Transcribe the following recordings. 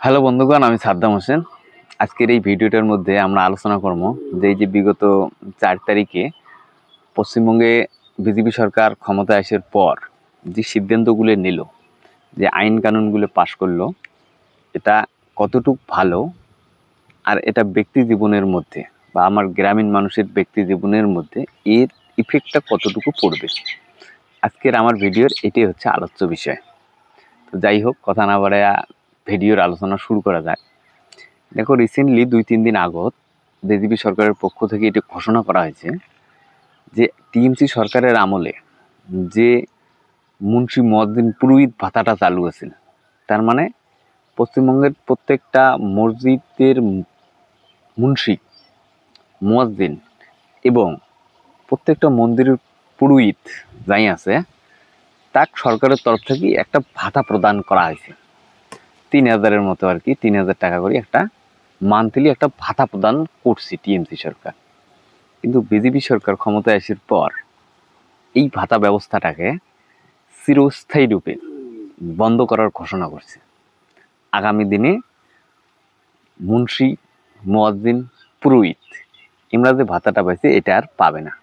Hello বন্ধুগণ, আমি সাদ্দাম হোসেন। আজকের এই ভিডিওটার মধ্যে আমরা আলোচনা করব যে এই যে বিগত 4 তারিখে পশ্চিমবঙ্গে বিজেপি সরকার ক্ষমতায় আসার পর যে সিদ্ধান্তগুলো নিল, যে আইন কানুনগুলো পাশ করলো, এটা কতটুক ভালো, আর এটা ব্যক্তি জীবনের মধ্যে বা আমার গ্রামীণ মানুষের ব্যক্তি জীবনের মধ্যে এর ইফেক্টটা কতটুকু পড়বে। আজকের আমার ভিডিওর এটাই হচ্ছে আলোচ্য বিষয়। তো যাই হোক, কথা না বাড়াইয়া ভিডিওর আলোচনা শুরু করা যায়। দেখো, রিসেন্টলি 2-3 দিন আগত বিজেপি সরকারের পক্ষ থেকে এটি ঘোষণা করা হয়েছে যে টিএমসি সরকারের আমলে যে মুন্সি মুয়াজ্জিন পুরোহিত ভাতাটা চালু আছিল, তার মানে পশ্চিমবঙ্গের প্রত্যেকটা মসজিদের মুন্সি মুয়াজ্জিন এবং প্রত্যেকটা মন্দিরের পুরোহিত যাই আছে, তাক সরকারের তরফ থেকে একটা ভাতা প্রদান করা হয়েছে। 3,000-এর মতো আর কি, 3,000 টাকা করে একটা মান্থলি একটা ভাতা প্রদান করছে টিএমসি সরকার। কিন্তু বিজেপি সরকার ক্ষমতায় আসার পর এই ভাতা ব্যবস্থাটাকে চিরস্থায়ী রূপে বন্ধ করার ঘোষণা করছে। আগামী দিনে মুন্সি মুয়াজ্জিন পুরোহিত এমরা যে ভাতাটা পাইছে এটা আর পাবে না।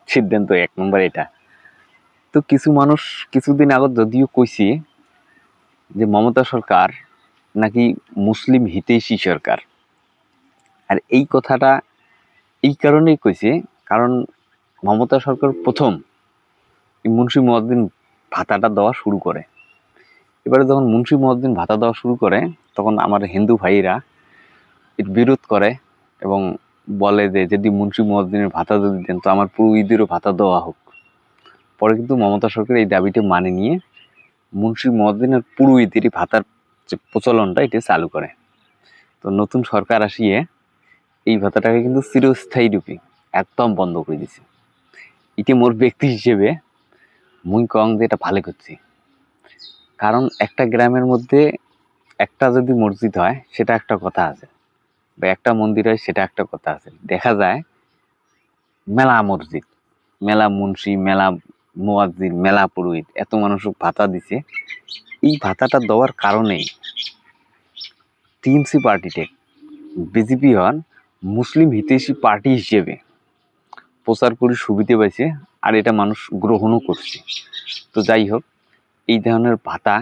সিদ্ধান্ত 1 নম্বর এটা। তো কিছু মানুষ কিছুদিন আগত যদিও কইছি যে মমতা সরকার নাকি মুসলিম হিতৈষী সরকার, আর এই কথাটা এই কারণেই কইছে কারণ মমতা সরকার প্রথম মুন্সি মুয়াজ্জিন ভাতাটা দেওয়া শুরু করে। এবারে যখন মুন্সি মুয়াজ্জিন ভাতা দেওয়া শুরু করে, তখন আমার হিন্দু ভাইরা এর বিরোধ করে এবং বলে যে যদি মুন্সি মুয়াজ্জিনের ভাতা যদি দেন তো আমার পুরোহিতেরও ভাতা দেওয়া হোক। পরে কিন্তু মমতা সরকার এই দাবিটা মানে নিয়ে মুন্সি মুয়াজ্জিনের পুরোহিতেরই ভাতার যে প্রচলনটা এটা চালু করে। তো নতুন সরকার আসিয়ে এই ভাতাটাকে কিন্তু চিরস্থায়ী রূপে একদম বন্ধ করে দিছে। এটি মোর ব্যক্তি হিসেবে মুই কং যে এটা ভালো করছি। কারণ একটা গ্রামের মধ্যে একটা যদি মসজিদ হয় সেটা একটা কথা আছে, বা একটা মন্দির হয় সেটা একটা কথা আছে। দেখা যায় মেলা মসজিদ, মেলা মুন্সি, মেলা মুয়াজ্জিন, মেলা পুরোহিত, এত মানুষকে ভাতা দিছে। এই ভাতাটা দেওয়ার কারণেই টিএমসি পার্টিতে বিজেপি হন মুসলিম হিতৈষী পার্টি হিসেবে প্রচার করে সুবিধে পাইছে, আর এটা মানুষ গ্রহণও করছে। তো যাই হোক, এই ধরনের ভাতা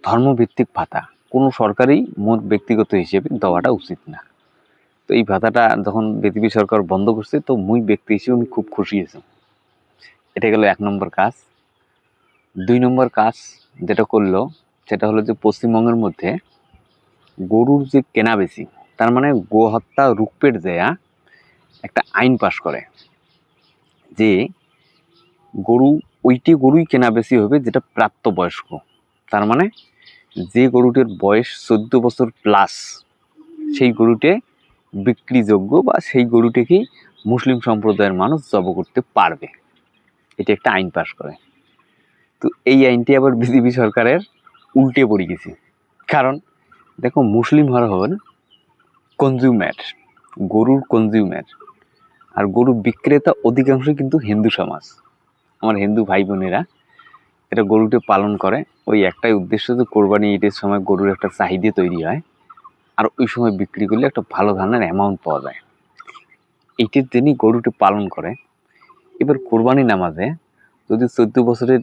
ধর্মভিত্তিক ভাতা কোনো সরকারই মোট ব্যক্তিগত হিসেবে দেওয়াটা উচিত না। তো এই ভাতাটা যখন বিজেপি সরকার বন্ধ করছে, তো মুই ব্যক্তি হিসেবে আমি খুব খুশি হয়েছি। এটা গেল 1 নম্বর কাজ। 2 নম্বর কাজ যেটা করলো সেটা হলো যে পশ্চিমবঙ্গের মধ্যে গরুর যে কেনাবেচি, তার মানে গো হত্যা রুখপেট দেয়া একটা আইন পাশ করে যে গরুই কেনাবেচি হবে যেটা প্রাপ্তবয়স্ক। তার মানে যে গরুটির বয়স 14 বছর প্লাস, সেই গরুটে বিক্রিযোগ্য বা সেই গরুটিকেই মুসলিম সম্প্রদায়ের মানুষ জব করতে পারবে। এটা একটা আইন পাশ করে। তো এই আইনটি আবার বিজেপি সরকারের উল্টে পড়ে গেছে। কারণ দেখো, মুসলিম হন কনজিউমার, গরুর কনজিউমার, আর গরু বিক্রেতা অধিকাংশই কিন্তু হিন্দু সমাজ। আমার হিন্দু ভাই বোনেরা এটা গরুটি পালন করে ওই একটাই উদ্দেশ্য যে কোরবানি ঈদের সময় গরুর একটা চাহিদা তৈরি হয়, আর ওই সময় বিক্রি করলে একটা ভালো ধরনের অ্যামাউন্ট পাওয়া যায়। এইটির জন্যই গরুটি পালন করে। এবার কোরবানি নামাজে যদি 14 বছরের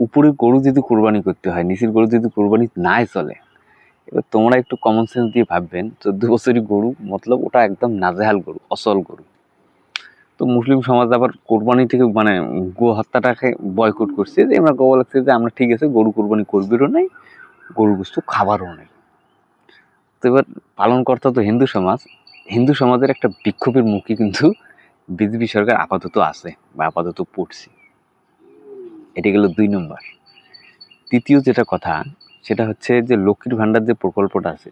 উপরে গরু যদি কোরবানি করতে হয়, নিচের গরু যদি কোরবানি নাই চলে, এবার তোমরা একটু কমন সেন্স দিয়ে ভাববেন 14 বছরের গরু মতলব ওটা একদম নাজেহাল গরু, অসল গরু। তো মুসলিম সমাজ আবার কোরবানি থেকে মানে গো হত্যাটাকে বয়কট করছে, যে আমরা গো লাগছে যে আমরা ঠিক আছে গরু কোরবানি করবেরও নাই, গরু গোস্ত খাবারও নেই। তো এবার পালনকর্তা তো হিন্দু সমাজ, হিন্দু সমাজের একটা বিক্ষোভের মুখে কিন্তু বিজেপি সরকার আপাতত আছে বা আপাতত পড়ছে। এটা গেল 2 নম্বর। তৃতীয় যেটা কথা সেটা হচ্ছে যে লক্ষ্মীর ভাণ্ডার যে প্রকল্পটা আছে,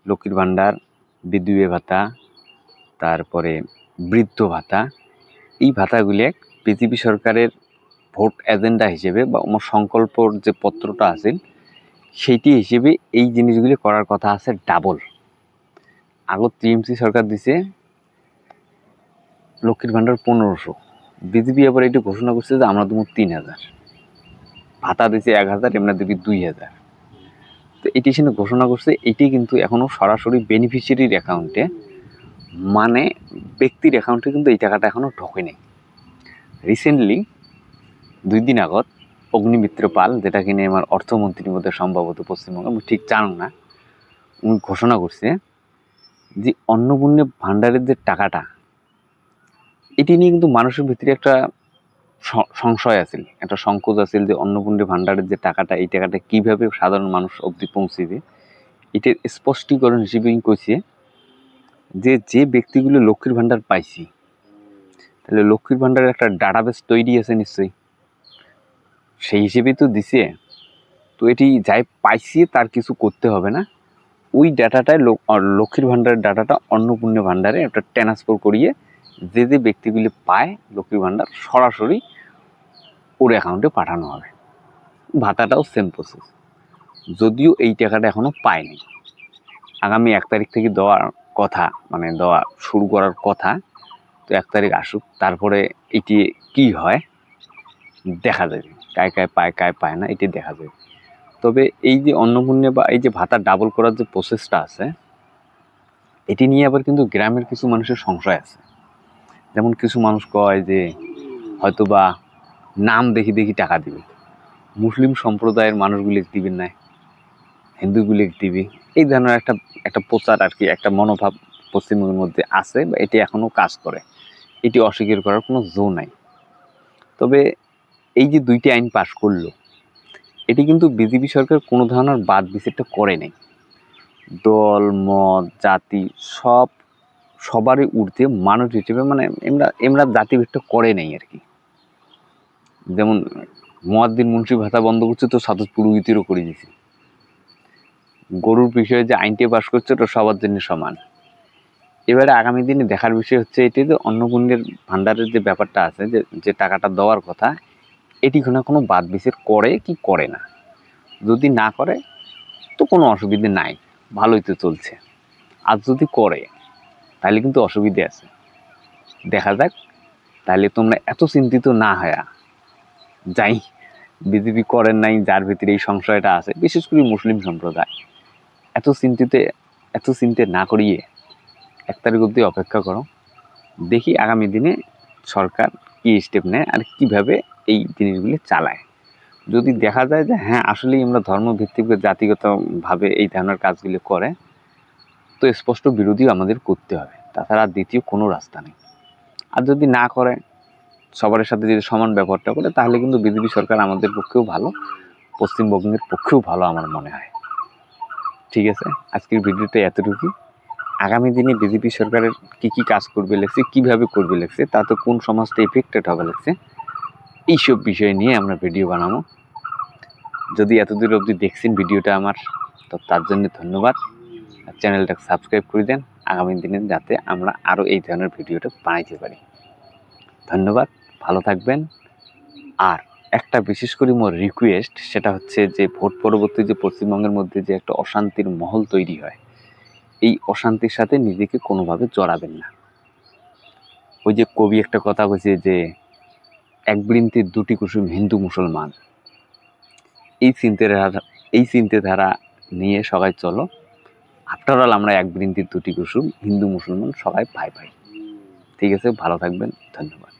লক্ষ্মীর ভাণ্ডার, বিধবা ভাতা, তারপরে বৃদ্ধ ভাতা, এই ভাতাগুলি বিজেপি সরকারের ভোট এজেন্ডা হিসেবে বা আমার সংকল্পর যে পত্রটা আছে সেইটি হিসেবে এই জিনিসগুলি করার কথা আছে ডাবল। আগত টিএমসি সরকার দিছে লক্ষ্মীর ভাণ্ডার 1500, বিজেপি আবার এটি ঘোষণা করছে যে আমরা দেবো 3000, ভাতা দিছে 1000, এমনি দেবি 2000। তো এটি সেখানে ঘোষণা করছে, এটি কিন্তু এখনও সরাসরি বেনিফিশিয়ারির অ্যাকাউন্টে, মানে ব্যক্তির অ্যাকাউন্টে কিন্তু এই টাকাটা এখনও ঢোকে নেই। রিসেন্টলি 2 দিন আগত অগ্নিমিত্র পাল, যেটা কিনে আমার অর্থমন্ত্রীর মধ্যে সম্ভবত পশ্চিমবঙ্গে, আমি ঠিক জানো না, উনি ঘোষণা করছে যে অন্নপূর্ণা ভাণ্ডারের যে টাকাটা, এটি নিয়ে কিন্তু মানুষের ভিতরে একটা সংশয় আছিল, একটা সংকোচ আছিল যে অন্নপূর্ণা ভাণ্ডারের যে টাকাটা, এই টাকাটা কীভাবে সাধারণ মানুষ অবধি পৌঁছিবে। এটার স্পষ্টীকরণ হিসেবে কইছে যে যে ব্যক্তিগুলো লক্ষ্মীর ভাণ্ডার পাইছি, তাহলে লক্ষ্মীর ভাণ্ডারের একটা ডাটাবেস তৈরি আছে নিশ্চয়ই, সেই হিসেবেই তো দিছে। তো এটি যাই পাইছি তার কিছু করতে হবে না, ওই ডাটাটায় লক্ষ্মীর ভাণ্ডারের ডাটাটা অন্নপূর্ণা ভাণ্ডারে একটা ট্রান্সফার করিয়ে যে যে ব্যক্তিগুলি পায় লক্ষ্মীর ভাণ্ডার, সরাসরি ওর অ্যাকাউন্টে পাঠানো হবে। ভাতাটাও সেম প্রসেস, যদিও এই টাকাটা এখনও পায়নি। আগামী 1 তারিখ থেকে দেওয়ার কথা, মানে দেওয়া শুরু করার কথা। তো 1 তারিখ আসুক, তারপরে এটি কি হয় দেখা যাবে, কায় কায় পায় কায় পায় না এটি দেখা যাবে। তবে এই যে অন্নপূর্ণা বা এই যে ভাতা ডাবল করার যে প্রসেসটা আছে, এটি নিয়ে আবার কিন্তু গ্রামের কিছু মানুষের সংশয় আছে। যেমন কিছু মানুষ কয় যে হয়তো বা নাম দেখি দেখি টাকা দিবে, মুসলিম সম্প্রদায়ের মানুষগুলি দিবেন না, হিন্দুগুলি দিবে, এই ধরনের একটা প্রচার আর কি, একটা মনোভাব পশ্চিমবঙ্গের মধ্যে আছে, বা এটি এখনও কাজ করে, এটি অস্বীকার করার কোনো জো নাই। তবে এই যে 2টি আইন পাশ করলো, এটি কিন্তু বিজেপি সরকার কোনো ধরনের বাদ বিচারটা করে নাই। দল মত জাতি সবারই ঊর্ধ্বে মানুষ হিসেবে, মানে এমরা জাতিভেদটা করে নাই আর কি। যেমন মুয়াজ্জিন মুন্সি ভাতা বন্ধ করছে, তো সাদত পুরোহিতেরও করে দিয়েছে। গরুর বিষয়ে যে আইনটি পাশ করছে, ওটা সবার জন্য সমান। এবারে আগামী দিনে দেখার বিষয় হচ্ছে এটি যে অন্নপূর্ণার ভাণ্ডারের যে ব্যাপারটা আছে, যে টাকাটা দেওয়ার কথা, এটি কোনো বাদ বিচার করে কি করে না। যদি না করে তো কোনো অসুবিধে নাই, ভালোই তো চলছে। আর যদি করে তাহলে কিন্তু অসুবিধে আছে, দেখা যাক। তাহলে তোমরা এত চিন্তিত না হয়া, যাই বিজেপি করেন নাই যার ভিতরে এই সংশয়টা আছে, বিশেষ করে মুসলিম সম্প্রদায়, এত চিন্তা না করিয়ে 1 তারিখ অবধি অপেক্ষা করো। দেখি আগামী দিনে সরকার কী স্টেপ নেয় আর কিভাবে এই জিনিসগুলি চালায়। যদি দেখা যায় যে হ্যাঁ আসলেই আমরা ধর্মভিত্তিক বা জাতিগতভাবে এই ধরনের কাজগুলি করে, তো স্পষ্ট বিরোধী আমাদের করতে হবে, তাছাড়া দ্বিতীয় কোনো রাস্তা নেই। আর যদি না করে, সবার সাথে যদি সমান ব্যবহারটা করে, তাহলে কিন্তু বিজেপি সরকার আমাদের পক্ষেও ভালো, পশ্চিমবঙ্গের পক্ষেও ভালো আমার মনে হয়। ঠিক আছে, আজকের ভিডিওটা এতটুকুই। আগামী দিনে বিজেপি সরকারের কী কাজ করবে লাগছে, কীভাবে করবে লাগছে, তাতে কোন সমাজটা এফেক্টেড হবে লাগছে, এইসব বিষয় নিয়ে আমরা ভিডিও বানাবো। যদি এতদূর অবধি দেখছেন ভিডিওটা আমার, তো তার জন্য ধন্যবাদ। চ্যানেলটাকে সাবস্ক্রাইব করে দেন, আগামী দিনে যাতে আমরা আরও এই ধরনের ভিডিওটা বানাইতে পারি। ধন্যবাদ, ভালো থাকবেন। আর একটা বিশেষ করে মোর রিকোয়েস্ট, সেটা হচ্ছে যে ভোট পরবর্তী যে পশ্চিমবঙ্গের মধ্যে যে একটা অশান্তির মহল তৈরি হয়, এই অশান্তির সাথে নিজেকে কোনোভাবে জড়াবেন না। ওই যে কবি একটা কথা বলছে যে 1 বৃন্তির 2টি কুসুম হিন্দু মুসলমান, এই চিন্তাধারা নিয়ে সবাই চলো। আফটার অল আমরা 1 বৃন্তির 2টি কুসুম, হিন্দু মুসলমান সবাই ভাই ভাই। ঠিক আছে, ভালো থাকবেন, ধন্যবাদ।